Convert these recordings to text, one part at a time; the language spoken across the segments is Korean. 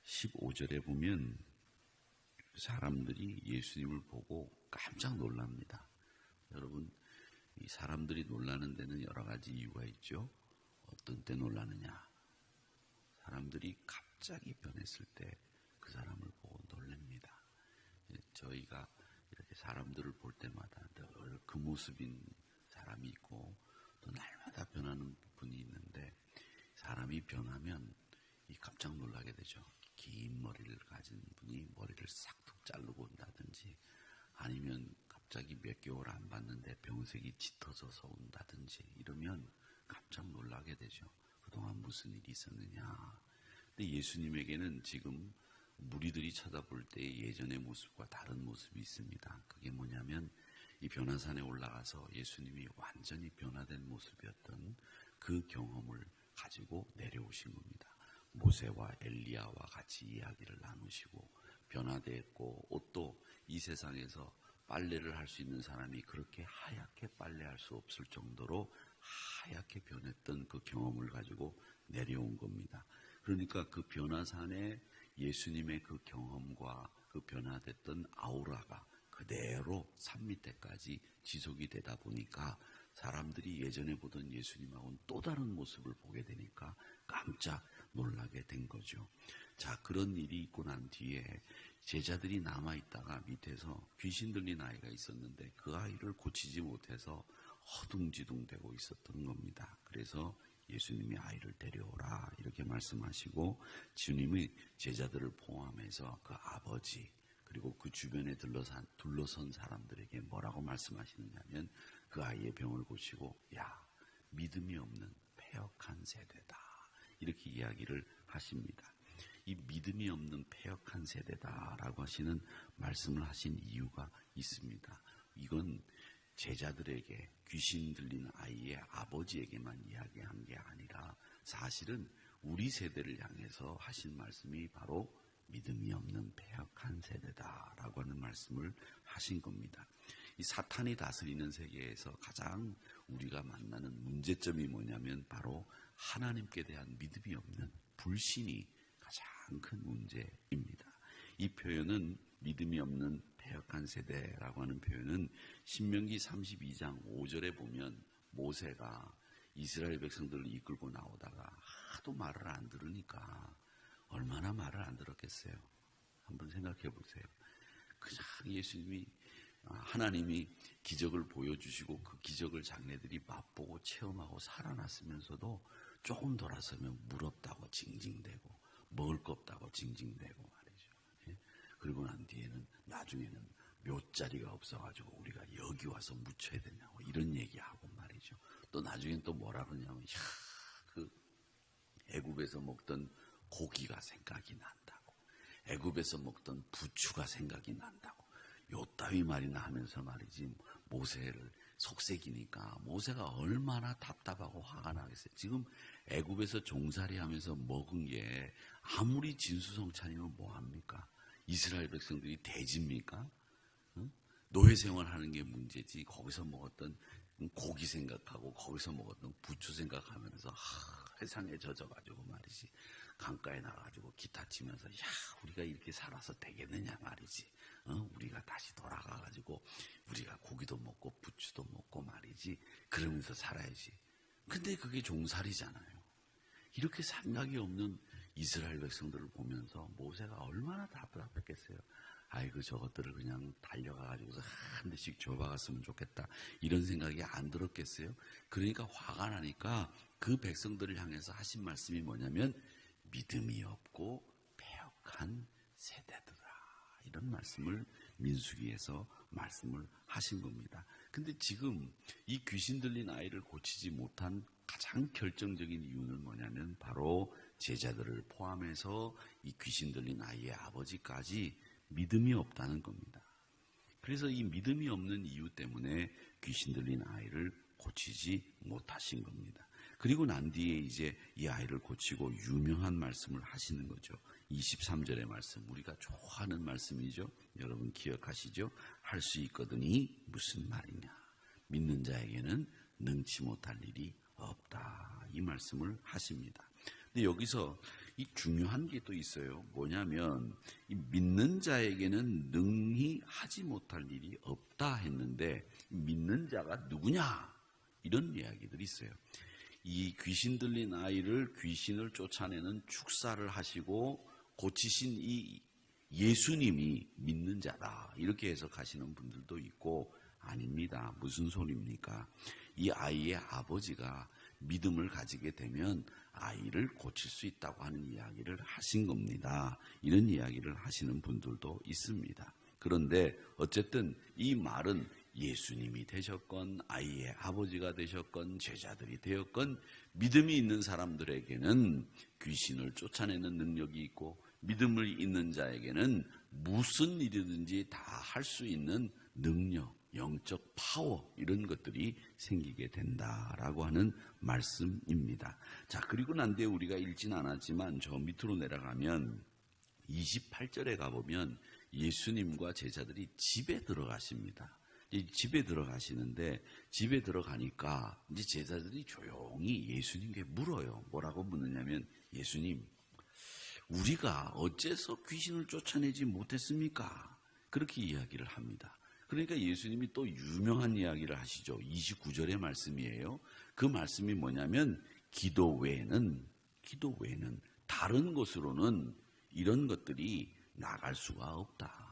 15절에 보면 사람들이 예수님을 보고 깜짝 놀랍니다. 여러분, 이 사람들이 놀라는 데는 여러 가지 이유가 있죠. 어떤 때 놀라느냐? 사람들이 갑자기 변했을 때 그 사람을 보고 놀랍니다. 저희가 이렇게 사람들을 볼 때마다 늘 그 모습인 사람이 있고 또 날마다 변하는 부분이 있는데, 사람이 변하면 깜짝 놀라게 되죠. 긴 머리를 가진 분이 머리를 싹둑 자르고 온다든지, 아니면 갑자기 몇 개월 안 봤는데 병색이 짙어져서 온다든지 이러면 깜짝 놀라게 되죠. 그동안 무슨 일이 있었느냐. 근데 예수님에게는 지금 무리들이 쳐다볼 때 예전의 모습과 다른 모습이 있습니다. 그게 뭐냐면 이 변화산에 올라가서 예수님이 완전히 변화된 모습이었던 그 경험을 가지고 내려오신 겁니다. 모세와 엘리야와 같이 이야기를 나누시고, 변화되었고, 옷도 이 세상에서 빨래를 할 수 있는 사람이 그렇게 하얗게 빨래할 수 없을 정도로 하얗게 변했던 그 경험을 가지고 내려온 겁니다. 그러니까 그 변화산에 예수님의 그 경험과 그 변화됐던 아우라가 그대로 산 밑에까지 지속이 되다 보니까 사람들이 예전에 보던 예수님하고는 또 다른 모습을 보게 되니까 깜짝 놀라게 된 거죠. 자, 그런 일이 있고 난 뒤에 제자들이 남아있다가 밑에서 귀신 들린 아이가 있었는데 그 아이를 고치지 못해서 허둥지둥대고 있었던 겁니다. 그래서 예수님이 아이를 데려오라 이렇게 말씀하시고, 주님이 제자들을 포함해서 그 아버지 그리고 그 주변에 둘러선 사람들에게 뭐라고 말씀하시느냐면, 그 아이의 병을 고치고 야, 믿음이 없는 패역한 세대다 이렇게 이야기를 하십니다. 이 믿음이 없는 패역한 세대다라고 하시는 말씀을 하신 이유가 있습니다. 이건 제자들에게, 귀신 들린 아이의 아버지에게만 이야기한 게 아니라 사실은 우리 세대를 향해서 하신 말씀이 바로 믿음이 없는 패역한 세대다라고 하는 말씀을 하신 겁니다. 이 사탄이 다스리는 세계에서 가장 우리가 만나는 문제점이 뭐냐면 바로 하나님께 대한 믿음이 없는 불신이 가장 큰 문제입니다. 이 표현은, 믿음이 없는 패역한 세대라고 하는 표현은 신명기 32장 5절에 보면 모세가 이스라엘 백성들을 이끌고 나오다가 하도 말을 안 들으니까 얼마나 말을 안 들었겠어요. 한번 생각해 보세요. 그냥 예수님이, 하나님이 기적을 보여주시고 그 기적을 장래들이 맛보고 체험하고 살아났으면서도 조금 돌아서면 물 없다고 징징대고 먹을 거 없다고 징징대고 말이죠. 그리고 난 뒤에는 나중에는 묘자리가 없어가지고 우리가 여기 와서 묻혀야 되냐고 이런 얘기하고 말이죠. 또 나중엔 또 뭐라 그러냐면, 그 애굽에서 먹던 고기가 생각이 난다고, 애굽에서 먹던 부추가 생각이 난다고, 요따위 말이나 하면서 말이지, 모세를 속색이니까 모세가 얼마나 답답하고 화가 나겠어요. 지금 애굽에서 종살이 하면서 먹은 게 아무리 진수성찬이면 뭐합니까? 이스라엘 백성들이 돼지입니까? 응? 노예 생활하는 게 문제지, 거기서 먹었던 고기 생각하고 거기서 먹었던 부추 생각하면서 회상에 젖어가지고 말이지, 강가에 나가지고 기타 치면서 야, 우리가 이렇게 살아서 되겠느냐 말이지. 우리가 다시 돌아가가지고 우리가 고기도 먹고 부추도 먹고 말이지, 그러면서 살아야지. 근데 그게 종살이잖아요. 이렇게 생각이 없는 이스라엘 백성들을 보면서 모세가 얼마나 답답했겠어요. 아이고, 저것들을 그냥 달려가가지고서 한 대씩 줘박았으면 좋겠다 이런 생각이 안 들었겠어요. 그러니까 화가 나니까 그 백성들을 향해서 하신 말씀이 뭐냐면, 믿음이 없고 패역한 세대들아, 이런 말씀을 민수기에서 말씀을 하신 겁니다. 근데 지금 이 귀신 들린 아이를 고치지 못한 가장 결정적인 이유는 뭐냐면 바로 제자들을 포함해서 이 귀신 들린 아이의 아버지까지 믿음이 없다는 겁니다. 그래서 이 믿음이 없는 이유 때문에 귀신 들린 아이를 고치지 못하신 겁니다. 그리고 난 뒤에 이제 이 아이를 고치고 유명한 말씀을 하시는 거죠. 23절의 말씀, 우리가 좋아하는 말씀이죠. 여러분 기억하시죠? 할 수 있거든이 무슨 말이냐. 믿는 자에게는 능치 못할 일이 없다. 이 말씀을 하십니다. 근데 여기서 이 중요한 게 또 있어요. 뭐냐면 이 믿는 자에게는 능히 하지 못할 일이 없다 했는데 믿는 자가 누구냐? 이런 이야기들이 있어요. 이 귀신 들린 아이를 귀신을 쫓아내는 축사를 하시고 고치신 이 예수님이 믿는 자다. 이렇게 해석하시는 분들도 있고 아닙니다. 무슨 소리입니까? 이 아이의 아버지가 믿음을 가지게 되면 아이를 고칠 수 있다고 하는 이야기를 하신 겁니다. 이런 이야기를 하시는 분들도 있습니다. 그런데 어쨌든 이 말은 예수님이 되셨건 아이의 아버지가 되셨건 제자들이 되었건 믿음이 있는 사람들에게는 귀신을 쫓아내는 능력이 있고 믿음을 있는 자에게는 무슨 일이든지 다 할 수 있는 능력, 영적 파워 이런 것들이 생기게 된다라고 하는 말씀입니다. 자, 그리고 난 뒤에 우리가 읽진 않았지만 저 밑으로 내려가면 28절에 가보면 예수님과 제자들이 집에 들어가십니다. 집에 들어가시는데 집에 들어가니까 이제 제자들이 조용히 예수님께 물어요. 뭐라고 묻느냐면 예수님, 우리가 어째서 귀신을 쫓아내지 못했습니까? 그렇게 이야기를 합니다. 그러니까 예수님이 또 유명한 이야기를 하시죠. 29절의 말씀이에요. 그 말씀이 뭐냐면 기도 외에는 다른 곳으로는 이런 것들이 나갈 수가 없다.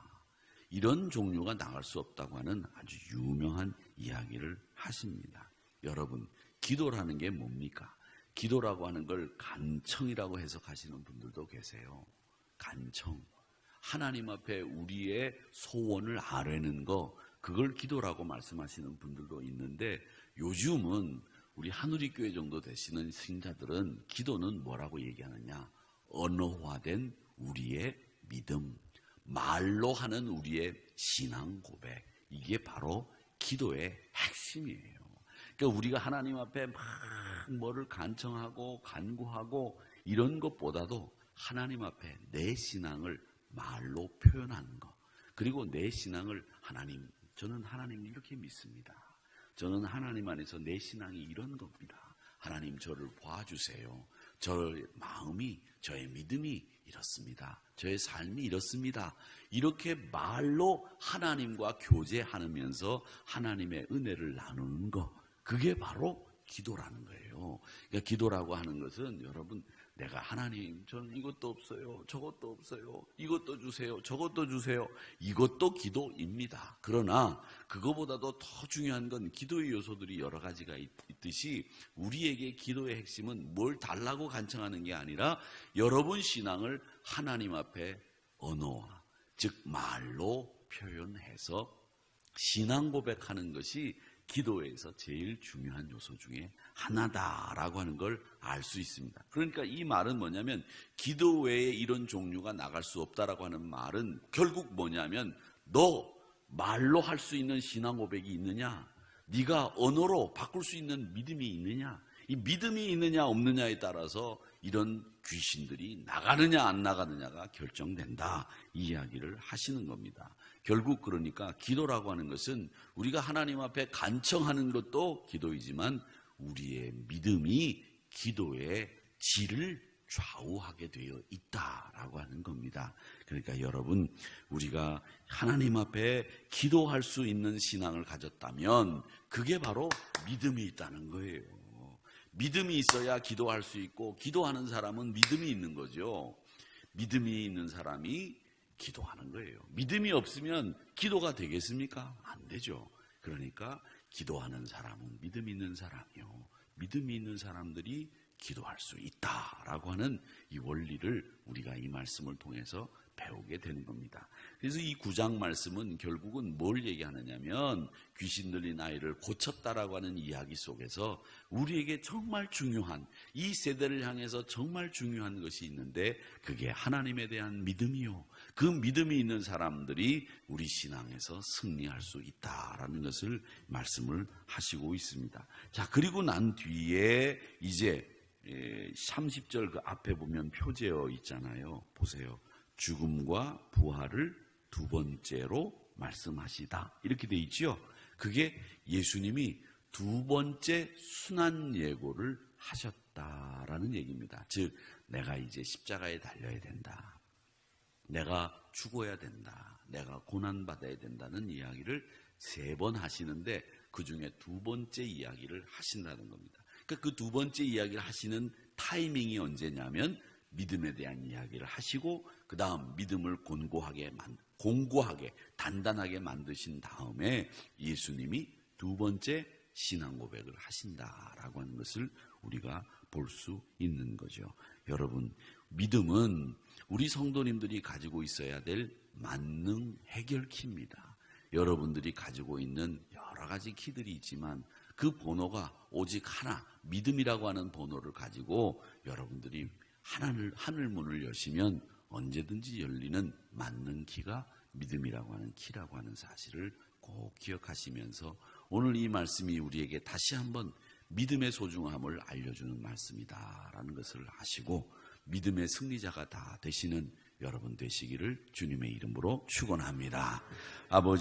이런 종류가 나갈 수 없다고 하는 아주 유명한 이야기를 하십니다. 여러분, 기도라는 게 뭡니까? 기도라고 하는 걸 간청이라고 해석하시는 분들도 계세요. 간청. 하나님 앞에 우리의 소원을 아뢰는 거, 그걸 기도라고 말씀하시는 분들도 있는데 요즘은 우리 한우리교회 정도 되시는 신자들은 기도는 뭐라고 얘기하느냐? 언어화된 우리의 믿음, 말로 하는 우리의 신앙 고백, 이게 바로 기도의 핵심이에요. 그러니까 우리가 하나님 앞에 막 뭐를 간청하고 간구하고 이런 것보다도 하나님 앞에 내 신앙을 말로 표현하는 것, 그리고 내 신앙을 하나님, 저는 하나님을 이렇게 믿습니다. 저는 하나님 안에서 내 신앙이 이런 겁니다. 하나님 저를 봐주세요. 저의 마음이, 저의 믿음이 이렇습니다. 저의 삶이 이렇습니다. 이렇게 말로 하나님과 교제하면서 하나님의 은혜를 나누는 것, 그게 바로 기도라는 거예요. 그러니까 기도라고 하는 것은 여러분, 내가 하나님, 저는 이것도 없어요, 저것도 없어요, 이것도 주세요, 저것도 주세요, 이것도 기도입니다. 그러나 그거보다도 더 중요한 건 기도의 요소들이 여러 가지가 있듯이 우리에게 기도의 핵심은 뭘 달라고 간청하는 게 아니라 여러분 신앙을 하나님 앞에 언어화, 즉 말로 표현해서 신앙 고백하는 것이 기도에서 제일 중요한 요소 중에 하나다라고 하는 걸 알 수 있습니다. 그러니까 이 말은 뭐냐면 기도 외에 이런 종류가 나갈 수 없다라고 하는 말은 결국 뭐냐면 너 말로 할 수 있는 신앙 고백이 있느냐? 네가 언어로 바꿀 수 있는 믿음이 있느냐? 이 믿음이 있느냐 없느냐에 따라서 이런 귀신들이 나가느냐 안 나가느냐가 결정된다, 이 이야기를 하시는 겁니다. 결국 그러니까 기도라고 하는 것은 우리가 하나님 앞에 간청하는 것도 기도이지만 우리의 믿음이 기도의 질을 좌우하게 되어 있다라고 하는 겁니다. 그러니까 여러분, 우리가 하나님 앞에 기도할 수 있는 신앙을 가졌다면 그게 바로 믿음이 있다는 거예요. 믿음이 있어야 기도할 수 있고, 기도하는 사람은 믿음이 있는 거죠. 믿음이 있는 사람이 기도하는 거예요. 믿음이 없으면 기도가 되겠습니까? 안 되죠. 그러니까 기도하는 사람은 믿음 있는 사람이요, 믿음이 있는 사람들이 기도할 수 있다라고 하는 이 원리를 우리가 이 말씀을 통해서 배우게 되는 겁니다. 그래서 이 9장 말씀은 결국은 뭘 얘기하느냐면 귀신 들린 아이를 고쳤다라고 하는 이야기 속에서 우리에게 정말 중요한, 이 세대를 향해서 정말 중요한 것이 있는데 그게 하나님에 대한 믿음이요, 그 믿음이 있는 사람들이 우리 신앙에서 승리할 수 있다라는 것을 말씀을 하시고 있습니다. 자, 그리고 난 뒤에 이제 30절 그 앞에 보면 표제어 있잖아요. 보세요. 죽음과 부활을 두 번째로 말씀하시다, 이렇게 돼 있죠. 그게 예수님이 두 번째 순환 예고를 하셨다라고 된다라는 얘기입니다. 즉 내가 이제 십자가에 달려야 된다. 내가 죽어야 된다. 내가 고난받아야 된다는 이야기를 3번 하시는데 그중에 2번째 이야기를 하신다는 겁니다. 그러니까 그 2번째 이야기를 하시는 타이밍이 언제냐면 믿음에 대한 이야기를 하시고 그 다음 믿음을 공고하게 단단하게 만드신 다음에 예수님이 2번째 신앙 고백을 하신다라고 하는 것을 우리가 볼 수 있는 거죠. 여러분, 믿음은 우리 성도님들이 가지고 있어야 될 만능 해결키입니다. 여러분들이 가지고 있는 여러 가지 키들이 있지만 그 번호가 오직 하나, 믿음이라고 하는 번호를 가지고 여러분들이 하늘문을 여시면 언제든지 열리는 만능 키가 믿음이라고 하는 키라고 하는 사실을 꼭 기억하시면서 오늘 이 말씀이 우리에게 다시 한번 믿음의 소중함을 알려주는 말씀이다라는 것을 아시고 믿음의 승리자가 다 되시는 여러분 되시기를 주님의 이름으로 축원합니다. 아버지